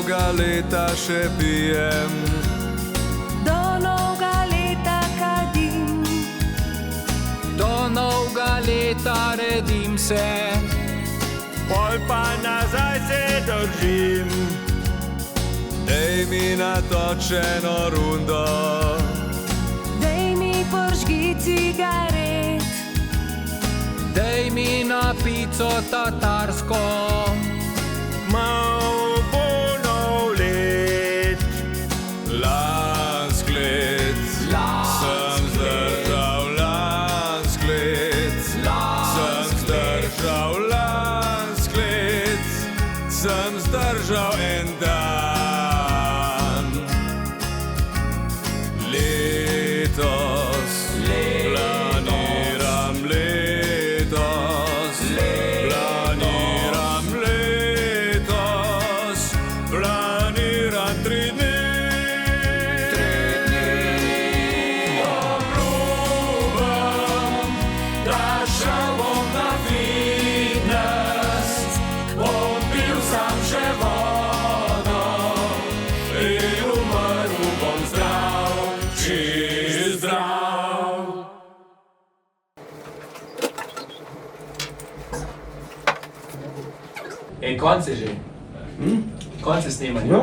novega leta še pijem, do novega leta kadim, do novega leta redim se, pol pa nazaj se držim. dej mi natočeno rundo, dej mi požgi cigaret, dej mi na pico tatarsko, Mal bo nov let, lansk let, sem zdržal lansk let, sem zdržal lansk let, sem zdržal en dan. Letos planiram letos, planiram letos, planiram 3 dni. Obljubim, da šel bom na fitness, bom pil sam še vodo in umrl bom zdrav, čist zdrav. Ej, konc je že. Konc je snemanja.